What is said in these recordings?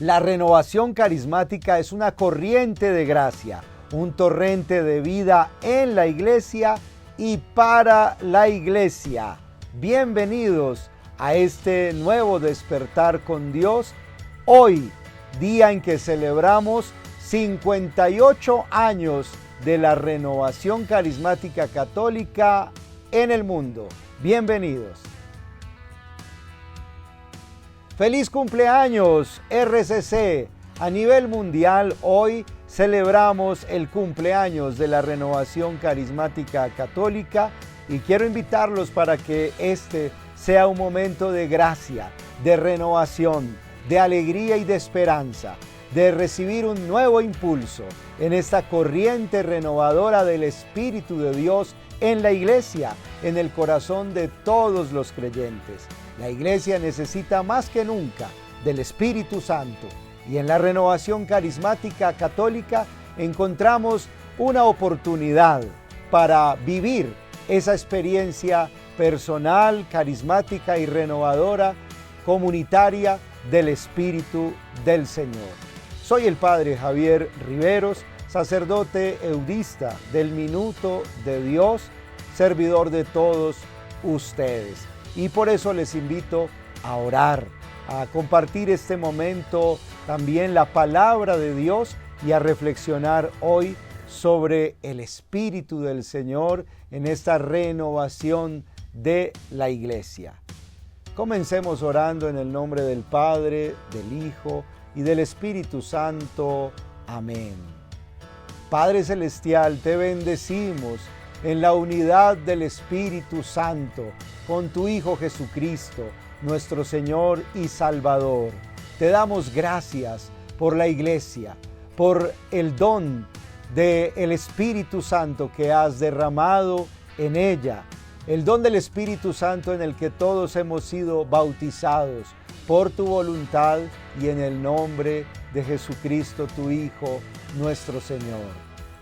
La renovación carismática es una corriente de gracia, un torrente de vida en la iglesia y para la iglesia. Bienvenidos a este nuevo despertar con Dios. Hoy, día en que celebramos 58 años de la renovación carismática católica en el mundo. Bienvenidos. ¡Feliz cumpleaños, RCC! A nivel mundial, hoy celebramos el cumpleaños de la Renovación Carismática Católica y quiero invitarlos para que este sea un momento de gracia, de renovación, de alegría y de esperanza, de recibir un nuevo impulso en esta corriente renovadora del Espíritu de Dios en la iglesia, en el corazón de todos los creyentes. La iglesia necesita más que nunca del Espíritu Santo y en la renovación carismática católica encontramos una oportunidad para vivir esa experiencia personal, carismática y renovadora, comunitaria del Espíritu del Señor. Soy el Padre Javier Riveros, sacerdote eudista del Minuto de Dios, servidor de todos ustedes. Y por eso les invito a orar, a compartir este momento también la palabra de Dios y a reflexionar hoy sobre el Espíritu del Señor en esta renovación de la iglesia. Comencemos orando en el nombre del Padre, del Hijo y del Espíritu Santo. Amén. Padre Celestial, te bendecimos en la unidad del Espíritu Santo, con tu Hijo Jesucristo, nuestro Señor y Salvador. Te damos gracias por la iglesia, por el don del Espíritu Santo que has derramado en ella, el don del Espíritu Santo en el que todos hemos sido bautizados por tu voluntad y en el nombre de Jesucristo, tu Hijo, nuestro Señor.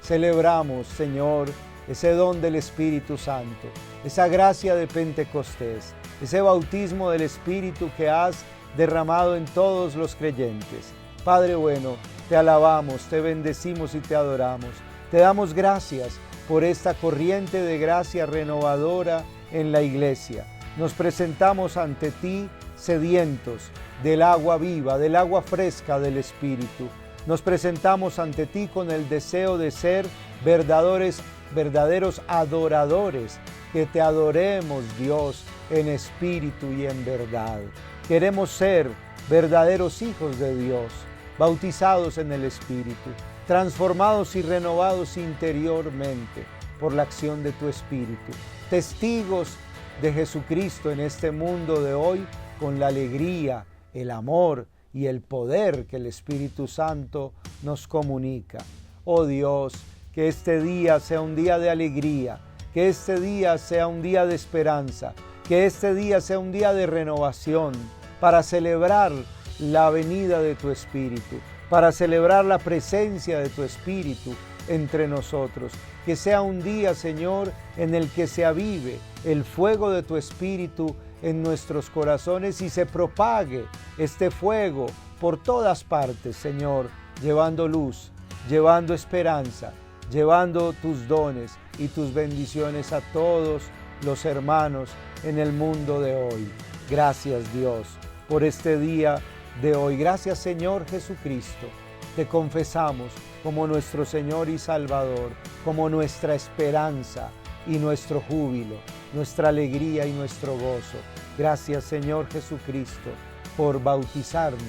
Celebramos, Señor, ese don del Espíritu Santo, esa gracia de Pentecostés, ese bautismo del Espíritu que has derramado en todos los creyentes. Padre bueno, te alabamos, te bendecimos y te adoramos. Te damos gracias por esta corriente de gracia renovadora en la iglesia. Nos presentamos ante ti sedientos del agua viva, del agua fresca del Espíritu. Nos presentamos ante ti con el deseo de ser verdaderos adoradores, que te adoremos, Dios, en espíritu y en verdad. Queremos ser verdaderos hijos de Dios, bautizados en el Espíritu, transformados y renovados interiormente por la acción de tu Espíritu, testigos de Jesucristo en este mundo de hoy con la alegría, el amor y el poder que el Espíritu Santo nos comunica. Oh Dios, que este día sea un día de alegría, que este día sea un día de esperanza, que este día sea un día de renovación para celebrar la venida de tu Espíritu, para celebrar la presencia de tu Espíritu entre nosotros. Que sea un día, Señor, en el que se avive el fuego de tu Espíritu en nuestros corazones y se propague este fuego por todas partes, Señor, llevando luz, llevando esperanza, llevando tus dones y tus bendiciones a todos los hermanos en el mundo de hoy. Gracias, Dios, por este día de hoy. Gracias, Señor Jesucristo. Te confesamos como nuestro Señor y Salvador, como nuestra esperanza y nuestro júbilo, nuestra alegría y nuestro gozo. Gracias, Señor Jesucristo, por bautizarnos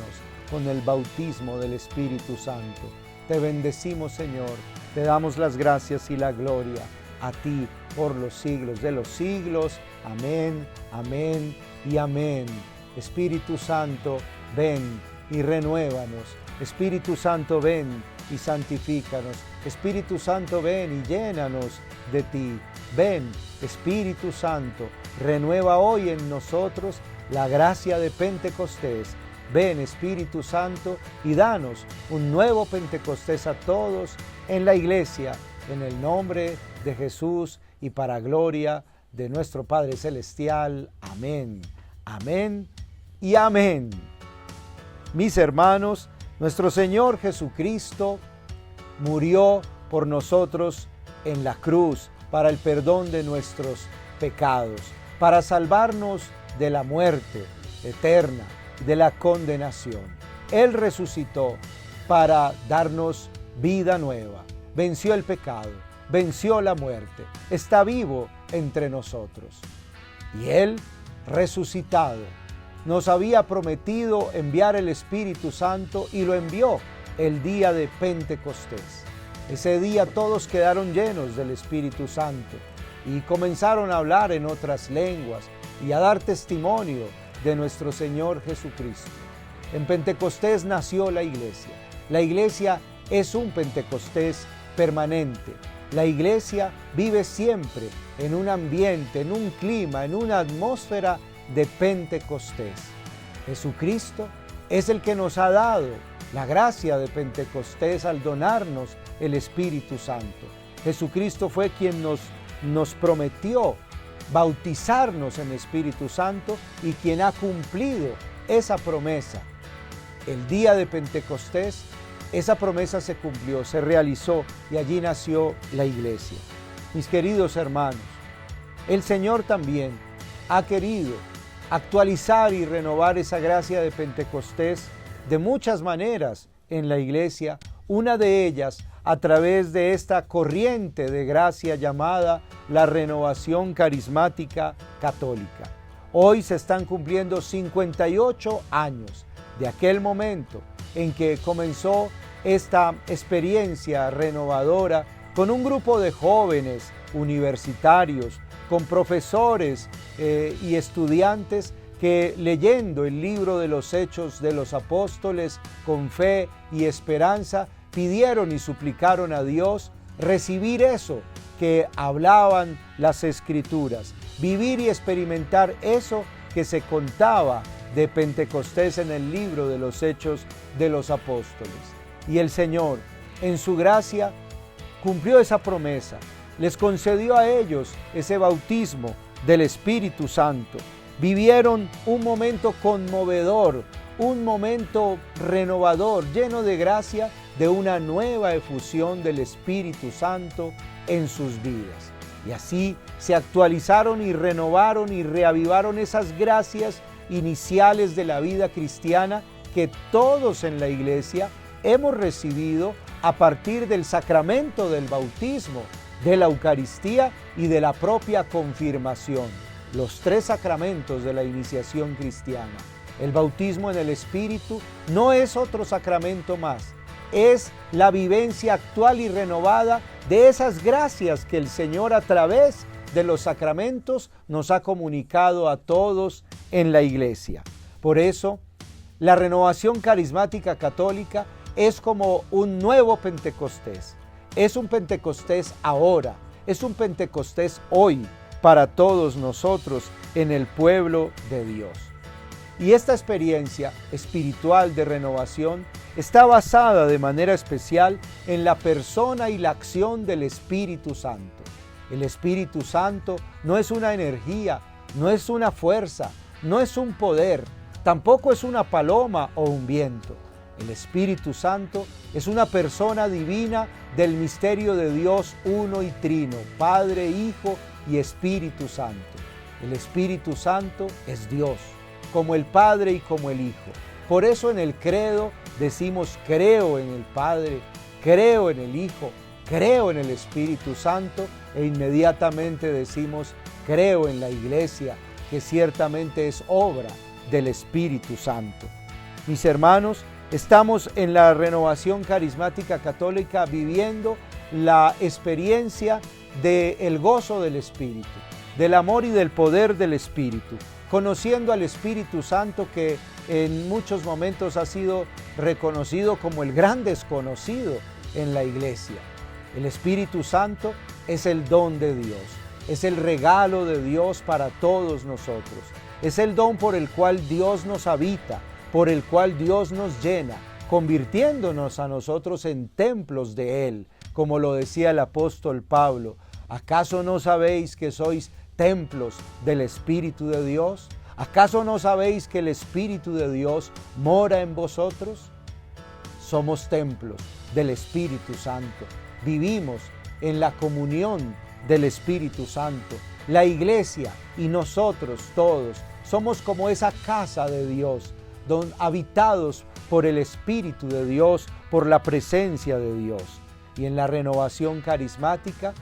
con el bautismo del Espíritu Santo. Te bendecimos, Señor. Te damos las gracias y la gloria a ti por los siglos de los siglos. Amén, amén y amén. Espíritu Santo, ven y renuévanos. Espíritu Santo, ven y santifícanos. Espíritu Santo, ven y llénanos de ti. Ven, Espíritu Santo, renueva hoy en nosotros la gracia de Pentecostés. Ven, Espíritu Santo, y danos un nuevo Pentecostés a todos en la iglesia, en el nombre de Jesús y para gloria de nuestro Padre Celestial. Amén, amén y amén. Mis hermanos, Nuestro Señor Jesucristo murió por nosotros en la cruz para el perdón de nuestros pecados, para salvarnos de la muerte eterna, de la condenación. Él resucitó para darnos vida nueva. Venció el pecado, venció la muerte, está vivo entre nosotros. Y Él, resucitado, nos había prometido enviar el Espíritu Santo y lo envió el día de Pentecostés. Ese día todos quedaron llenos del Espíritu Santo y comenzaron a hablar en otras lenguas y a dar testimonio de nuestro Señor Jesucristo. En Pentecostés nació la iglesia. La iglesia es un Pentecostés permanente. La iglesia vive siempre en un ambiente, en un clima, en una atmósfera de Pentecostés. Jesucristo es el que nos ha dado la gracia de Pentecostés al donarnos el Espíritu Santo. Jesucristo fue quien nos prometió bautizarnos en Espíritu Santo y quien ha cumplido esa promesa. El día de Pentecostés, esa promesa se cumplió, se realizó y allí nació la iglesia. Mis queridos hermanos, el Señor también ha querido actualizar y renovar esa gracia de Pentecostés de muchas maneras en la iglesia, una de ellas a través de esta corriente de gracia llamada la renovación carismática católica. Hoy se están cumpliendo 58 años de aquel momento en que comenzó esta experiencia renovadora con un grupo de jóvenes universitarios, con profesores y estudiantes que leyendo el libro de los Hechos de los Apóstoles con fe y esperanza pidieron y suplicaron a Dios recibir eso que hablaban las Escrituras, vivir y experimentar eso que se contaba de Pentecostés en el libro de los Hechos de los Apóstoles. Y el Señor, en su gracia, cumplió esa promesa, les concedió a ellos ese bautismo del Espíritu Santo. Vivieron un momento conmovedor, un momento renovador, lleno de gracia, de una nueva efusión del Espíritu Santo en sus vidas. Y así se actualizaron y renovaron y reavivaron esas gracias iniciales de la vida cristiana que todos en la iglesia hemos recibido a partir del sacramento del bautismo, de la Eucaristía y de la propia confirmación. Los tres sacramentos de la iniciación cristiana. El bautismo en el Espíritu no es otro sacramento más, es la vivencia actual y renovada de esas gracias que el Señor a través de los sacramentos nos ha comunicado a todos en la iglesia. Por eso, la renovación carismática católica es como un nuevo Pentecostés. Es un Pentecostés ahora, es un Pentecostés hoy para todos nosotros en el pueblo de Dios. Y esta experiencia espiritual de renovación está basada de manera especial en la persona y la acción del Espíritu Santo. El Espíritu Santo no es una energía, no es una fuerza, no es un poder, tampoco es una paloma o un viento. El Espíritu Santo es una persona divina del misterio de Dios uno y trino, Padre, Hijo y Espíritu Santo. El Espíritu Santo es Dios, como el Padre y como el Hijo. Por eso en el credo decimos creo en el Padre, creo en el Hijo, creo en el Espíritu Santo e inmediatamente decimos creo en la Iglesia, que ciertamente es obra del Espíritu Santo. Mis hermanos, estamos en la renovación carismática católica viviendo la experiencia del gozo del Espíritu, del amor y del poder del Espíritu, conociendo al Espíritu Santo que en muchos momentos ha sido reconocido como el gran desconocido en la iglesia. El Espíritu Santo es el don de Dios, es el regalo de Dios para todos nosotros, es el don por el cual Dios nos habita, por el cual Dios nos llena, convirtiéndonos a nosotros en templos de Él, como lo decía el apóstol Pablo. ¿Acaso no sabéis que sois templos del Espíritu de Dios? ¿Acaso no sabéis que el Espíritu de Dios mora en vosotros? somos templos del Espíritu Santo. Vivimos en la comunión del Espíritu Santo. La iglesia y nosotros todos somos como esa casa de Dios, habitados por el Espíritu de Dios, por la presencia de Dios. Y en la renovación carismática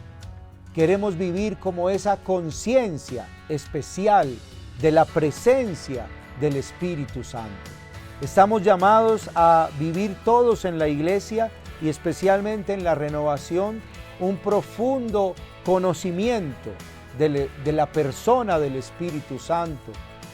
queremos vivir como esa conciencia especial de la presencia del Espíritu Santo. Estamos llamados a vivir todos en la iglesia y especialmente en la renovación un profundo conocimiento de la persona del Espíritu Santo,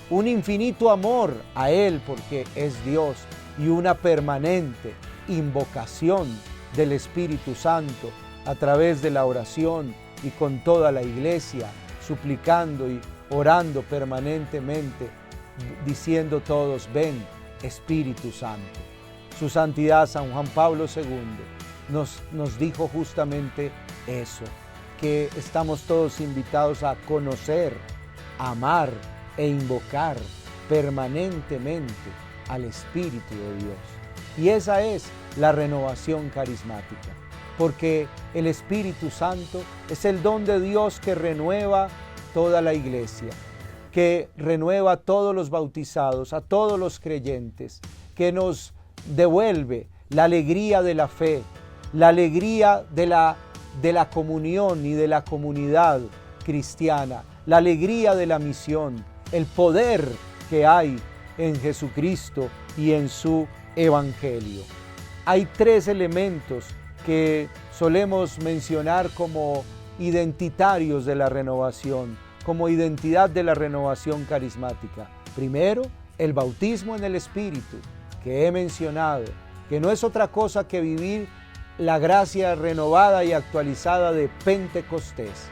un infinito amor a Él porque es Dios y una permanente invocación del Espíritu Santo a través de la oración y con toda la iglesia, suplicando y orando permanentemente, diciendo todos, ven Espíritu Santo. Su Santidad San Juan Pablo II nos dijo justamente eso, que estamos todos invitados a conocer, amar e invocar permanentemente al Espíritu de Dios. Y esa es la renovación carismática, porque el Espíritu Santo es el don de Dios que renueva toda la iglesia, que renueva a todos los bautizados, a todos los creyentes, que nos devuelve la alegría de la fe, la alegría de la comunión y de la comunidad cristiana, la alegría de la misión, el poder que hay en Jesucristo y en su Evangelio. Hay tres elementos que solemos mencionar como identitarios de la renovación, como identidad de la renovación carismática. Primero, el bautismo en el Espíritu, que he mencionado, que no es otra cosa que vivir la gracia renovada y actualizada de Pentecostés.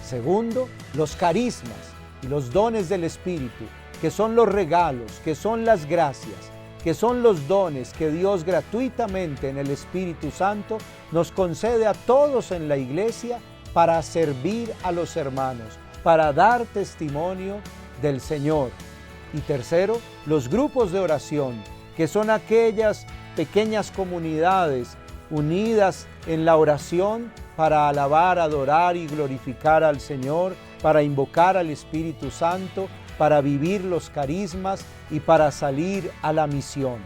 Segundo, los carismas y los dones del Espíritu, que son los regalos, que son las gracias, que son los dones que Dios gratuitamente en el Espíritu Santo nos concede a todos en la iglesia para servir a los hermanos, para dar testimonio del Señor. Y tercero, los grupos de oración, que son aquellas pequeñas comunidades unidas en la oración para alabar, adorar y glorificar al Señor, para invocar al Espíritu Santo, para vivir los carismas y para salir a la misión.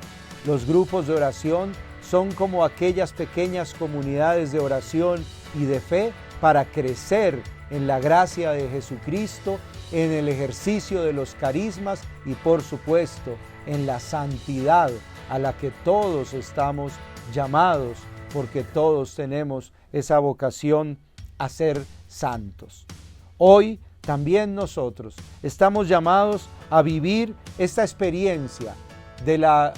Los grupos de oración son como aquellas pequeñas comunidades de oración y de fe para crecer en la gracia de Jesucristo, en el ejercicio de los carismas y por supuesto en la santidad a la que todos estamos llamados, porque todos tenemos esa vocación a ser santos. Hoy también nosotros estamos llamados a vivir esta experiencia de la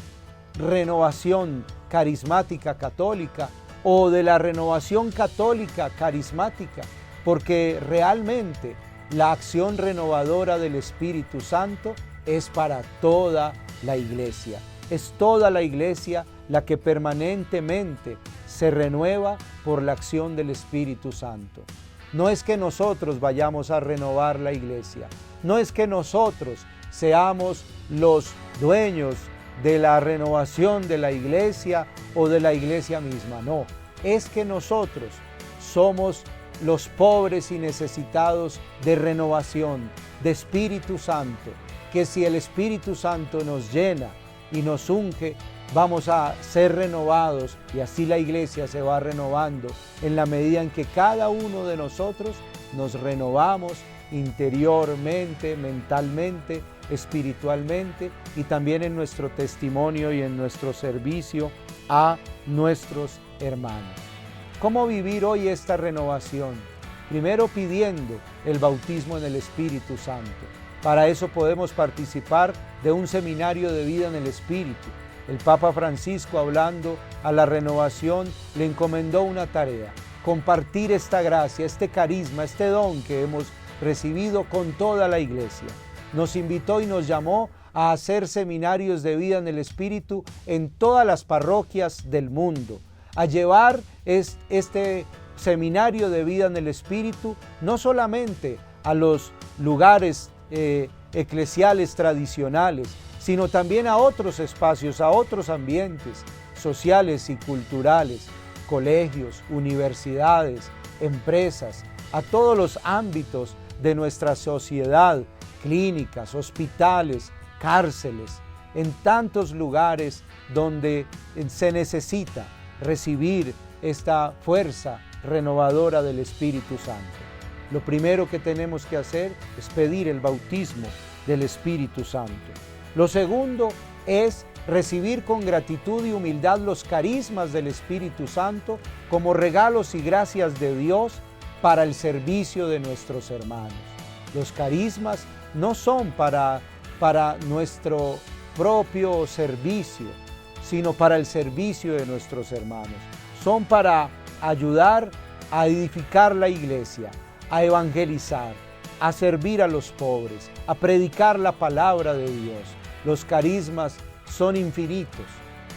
renovación carismática católica o de la renovación católica carismática, porque realmente la acción renovadora del Espíritu Santo es para toda la iglesia. Es toda la iglesia la que permanentemente se renueva por la acción del Espíritu Santo. No es que nosotros vayamos a renovar la iglesia, no es que nosotros seamos los dueños de la renovación de la iglesia o de la iglesia misma, no, es que nosotros somos los pobres y necesitados de renovación, de Espíritu Santo, que si el Espíritu Santo nos llena y nos unge, vamos a ser renovados y así la iglesia se va renovando en la medida en que cada uno de nosotros nos renovamos interiormente, mentalmente, espiritualmente y también en nuestro testimonio y en nuestro servicio a nuestros hermanos. ¿Cómo vivir hoy esta renovación? Primero pidiendo el bautismo en el Espíritu Santo. Para eso podemos participar de un seminario de vida en el Espíritu. El Papa Francisco, hablando a la renovación, le encomendó una tarea: compartir esta gracia, este carisma, este don que hemos recibido con toda la iglesia. Nos invitó y nos llamó a hacer seminarios de vida en el Espíritu en todas las parroquias del mundo, a llevar este seminario de vida en el Espíritu no solamente a los lugares eclesiales tradicionales, sino también a otros espacios, a otros ambientes, sociales y culturales, colegios, universidades, empresas, a todos los ámbitos de nuestra sociedad, clínicas, hospitales, cárceles, en tantos lugares donde se necesita recibir esta fuerza renovadora del Espíritu Santo. Lo primero que tenemos que hacer es pedir el bautismo del Espíritu Santo. Lo segundo es recibir con gratitud y humildad los carismas del Espíritu Santo como regalos y gracias de Dios para el servicio de nuestros hermanos. Los carismas no son para nuestro propio servicio, sino para el servicio de nuestros hermanos. Son para ayudar a edificar la iglesia, a evangelizar, a servir a los pobres, a predicar la palabra de Dios. Los carismas son infinitos,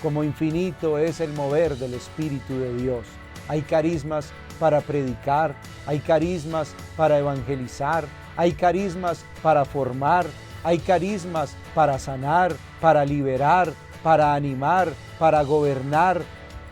como infinito es el mover del Espíritu de Dios. Hay carismas para predicar, hay carismas para evangelizar, hay carismas para formar, hay carismas para sanar, para liberar, para animar, para gobernar.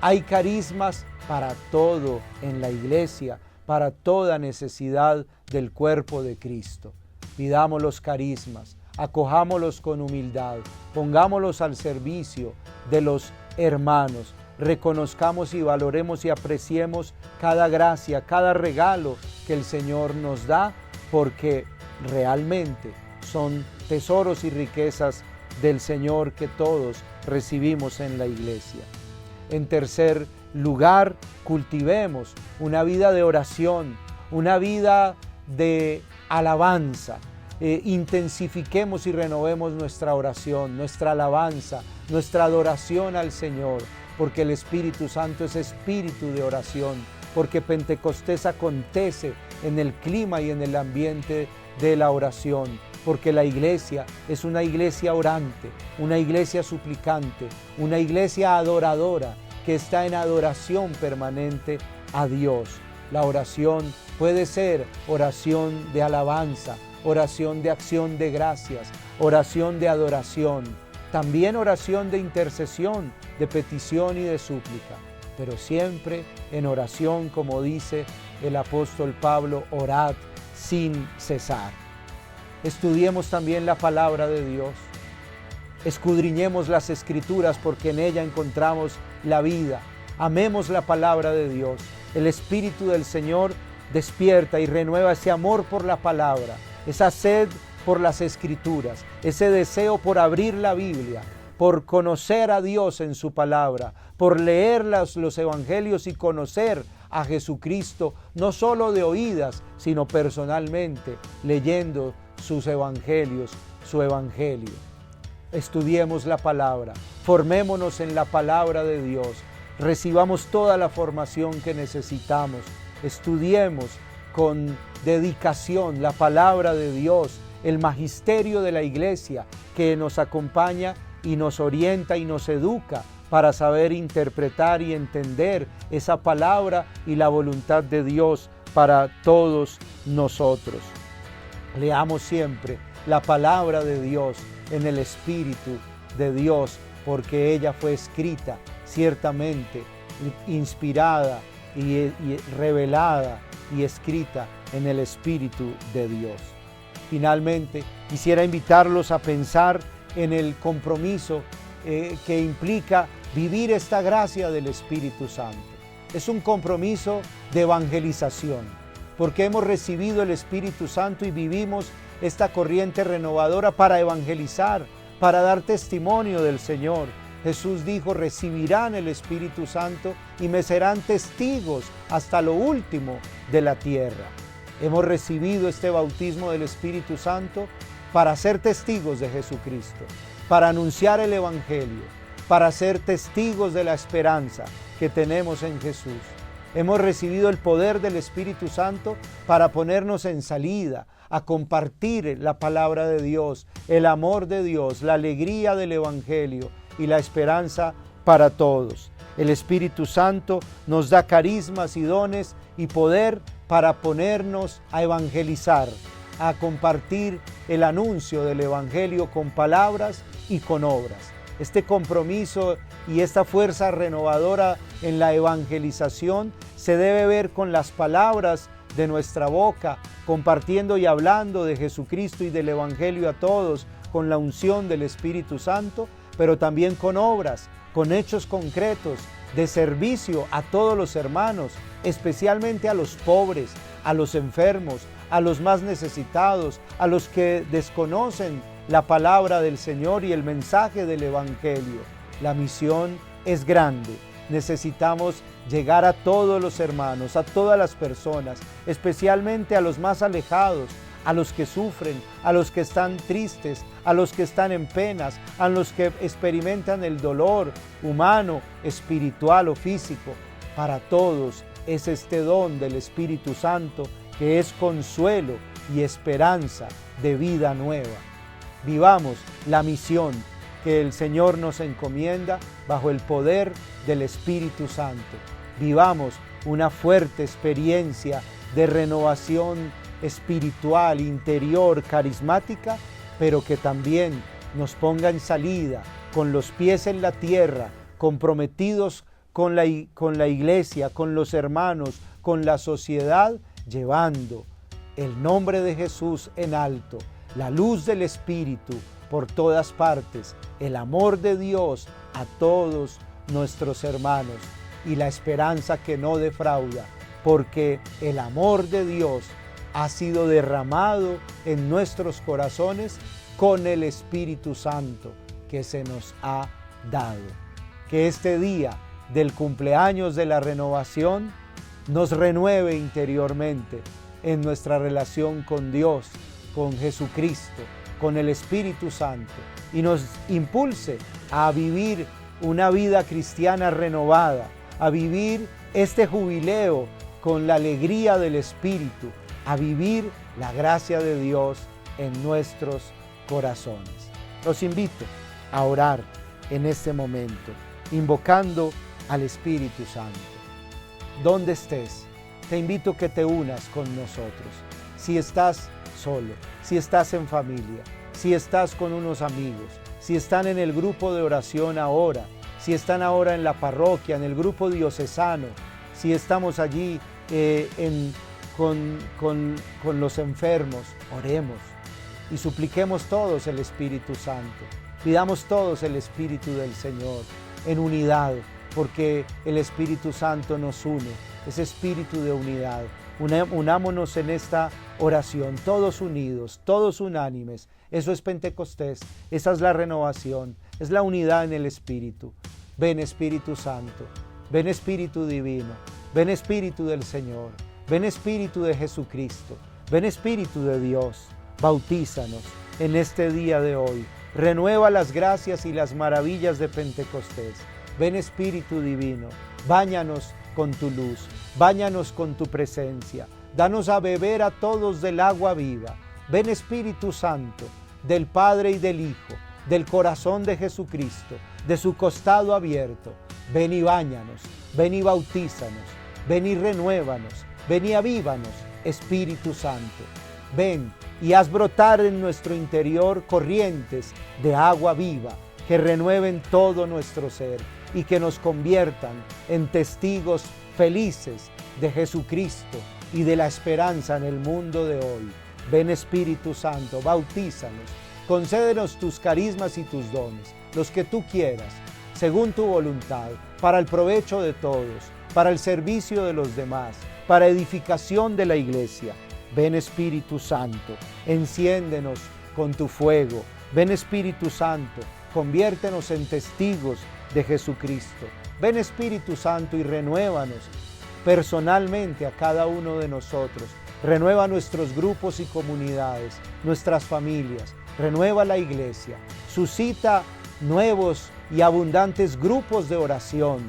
Hay carismas para todo en la iglesia, para toda necesidad del cuerpo de Cristo. Pidamos los carismas, acojámoslos con humildad, pongámoslos al servicio de los hermanos, reconozcamos y valoremos y apreciemos cada gracia, cada regalo que el Señor nos da, porque realmente son tesoros y riquezas del Señor que todos recibimos en la iglesia. En tercer lugar, cultivemos una vida de oración, una vida de alabanza. Intensifiquemos y renovemos nuestra oración, nuestra alabanza, nuestra adoración al Señor, porque el Espíritu Santo es espíritu de oración, porque Pentecostés acontece en el clima y en el ambiente de la oración, porque la iglesia es una iglesia orante, una iglesia suplicante, una iglesia adoradora que está en adoración permanente a Dios. La oración puede ser oración de alabanza, oración de acción de gracias, oración de adoración, también oración de intercesión, de petición y de súplica, pero siempre en oración, como dice el apóstol Pablo, orad sin cesar. Estudiemos también la palabra de Dios, escudriñemos las Escrituras porque en ella encontramos la vida. Amemos la palabra de Dios. El Espíritu del Señor despierta y renueva ese amor por la palabra, esa sed por las Escrituras, ese deseo por abrir la Biblia, por conocer a Dios en su palabra, por leer los evangelios y conocer a Jesucristo, no solo de oídas, sino personalmente, leyendo sus evangelios, su evangelio. Estudiemos la palabra, formémonos en la palabra de Dios, recibamos toda la formación que necesitamos, estudiemos con dedicación la palabra de Dios, el magisterio de la iglesia que nos acompaña y nos orienta y nos educa para saber interpretar y entender esa palabra y la voluntad de Dios para todos nosotros. Leamos siempre la palabra de Dios en el Espíritu de Dios, porque ella fue escrita ciertamente, inspirada y revelada y escrita en el Espíritu de Dios. Finalmente, quisiera invitarlos a pensar en el compromiso que implica vivir esta gracia del Espíritu Santo. Es un compromiso de evangelización, porque hemos recibido el Espíritu Santo y vivimos esta corriente renovadora para evangelizar, para dar testimonio del Señor. Jesús dijo: recibirán el Espíritu Santo y me serán testigos hasta lo último de la tierra. Hemos recibido este bautismo del Espíritu Santo para ser testigos de Jesucristo, para anunciar el Evangelio, para ser testigos de la esperanza que tenemos en Jesús. Hemos recibido el poder del Espíritu Santo para ponernos en salida, a compartir la palabra de Dios, el amor de Dios, la alegría del Evangelio y la esperanza para todos. El Espíritu Santo nos da carismas y dones y poder para ponernos a evangelizar, a compartir el anuncio del Evangelio con palabras y con obras. este compromiso y esta fuerza renovadora en la evangelización se debe ver con las palabras de nuestra boca, compartiendo y hablando de Jesucristo y del Evangelio a todos, con la unción del Espíritu Santo, pero también con obras, con hechos concretos de servicio a todos los hermanos, especialmente a los pobres, a los enfermos, a los más necesitados, a los que desconocen la palabra del Señor y el mensaje del Evangelio. La misión es grande. Necesitamos llegar a todos los hermanos, a todas las personas, especialmente a los más alejados, a los que sufren, a los que están tristes, a los que están en penas, a los que experimentan el dolor humano, espiritual o físico. Para todos es este don del Espíritu Santo que es consuelo y esperanza de vida nueva. Vivamos la misión que el Señor nos encomienda bajo el poder del Espíritu Santo. Vivamos una fuerte experiencia de renovación espiritual, interior, carismática, pero que también nos ponga en salida, con los pies en la tierra, comprometidos con la iglesia, con los hermanos, con la sociedad, llevando el nombre de Jesús en alto, la luz del Espíritu por todas partes, el amor de Dios a todos nuestros hermanos y la esperanza que no defrauda, porque el amor de Dios ha sido derramado en nuestros corazones con el Espíritu Santo que se nos ha dado. Que este día del cumpleaños de la renovación nos renueve interiormente en nuestra relación con Dios, con Jesucristo, con el Espíritu Santo, y nos impulse a vivir una vida cristiana renovada, a vivir este jubileo con la alegría del Espíritu, a vivir la gracia de Dios en nuestros corazones. Los invito a orar en este momento, invocando al Espíritu Santo. Donde estés, te invito a que te unas con nosotros. Si estás solo, si estás en familia, si estás con unos amigos, si están en el grupo de oración ahora, si están ahora en la parroquia, en el grupo diocesano, si estamos allí con los enfermos, oremos y supliquemos todos el Espíritu Santo. Pidamos todos el Espíritu del Señor en unidad, porque el Espíritu Santo nos une, ese espíritu de unidad. Unámonos en esta oración, todos unidos, todos unánimes. Eso es Pentecostés, esa es la renovación, es la unidad en el Espíritu. Ven Espíritu Santo, ven Espíritu Divino, ven Espíritu del Señor, ven Espíritu de Jesucristo, ven Espíritu de Dios. Bautízanos en este día de hoy. Renueva las gracias y las maravillas de Pentecostés. Ven Espíritu Divino, báñanos con tu luz, báñanos con tu presencia. Danos a beber a todos del agua viva. Ven Espíritu Santo, del Padre y del Hijo, del corazón de Jesucristo, de su costado abierto. Ven y báñanos, ven y bautízanos, ven y renuévanos, ven y avívanos, Espíritu Santo. Ven y haz brotar en nuestro interior corrientes de agua viva que renueven todo nuestro ser y que nos conviertan en testigos felices de Jesucristo y de la esperanza en el mundo de hoy. Ven Espíritu Santo, bautízanos, concédenos tus carismas y tus dones, los que tú quieras, según tu voluntad, para el provecho de todos, para el servicio de los demás, para edificación de la iglesia. Ven Espíritu Santo, enciéndenos con tu fuego. Ven Espíritu Santo, conviértenos en testigos de Jesucristo. Ven Espíritu Santo y renuévanos personalmente a cada uno de nosotros. Renueva nuestros grupos y comunidades, nuestras familias. Renueva la iglesia. Suscita nuevos y abundantes grupos de oración.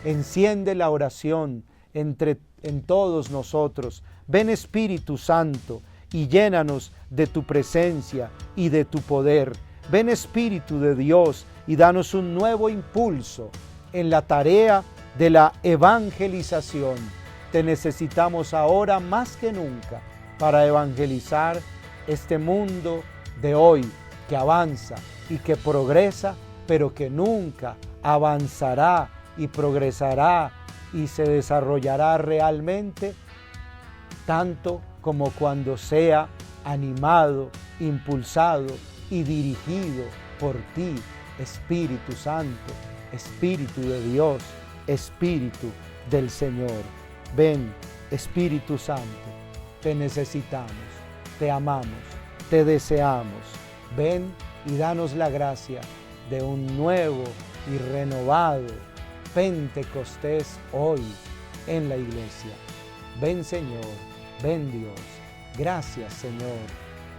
Enciende la oración en todos nosotros. Ven Espíritu Santo y llénanos de tu presencia y de tu poder. Ven Espíritu de Dios y danos un nuevo impulso en la tarea de la evangelización. Te necesitamos ahora más que nunca para evangelizar este mundo de hoy que avanza y que progresa pero que nunca avanzará y progresará y se desarrollará realmente tanto como cuando sea animado, impulsado y dirigido por ti, Espíritu Santo, Espíritu de Dios, Espíritu del Señor. Ven, Espíritu Santo, te necesitamos, te amamos, te deseamos. Ven y danos la gracia de un nuevo y renovado Pentecostés hoy en la iglesia. Ven, Señor, ven, Dios. Gracias, Señor,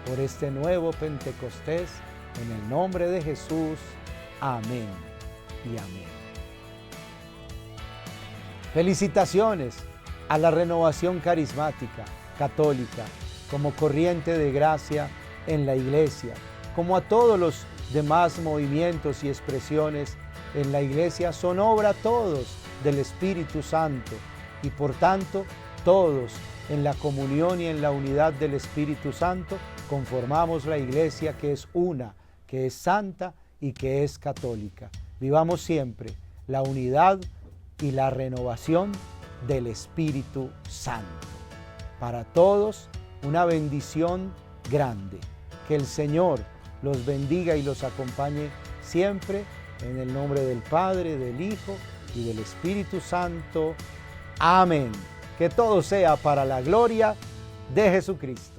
por este nuevo Pentecostés. En el nombre de Jesús. Amén y amén. Felicitaciones a la Renovación Carismática Católica como corriente de gracia en la iglesia, como a todos los demás movimientos y expresiones en la iglesia. Son obra todos del Espíritu Santo y por tanto todos en la comunión y en la unidad del Espíritu Santo conformamos la iglesia, que es una, que es santa y que es católica. Vivamos siempre la unidad y la renovación del Espíritu Santo. Para todos, una bendición grande. Que el Señor los bendiga y los acompañe siempre, en el nombre del Padre, del Hijo y del Espíritu Santo. Amén. Que todo sea para la gloria de Jesucristo.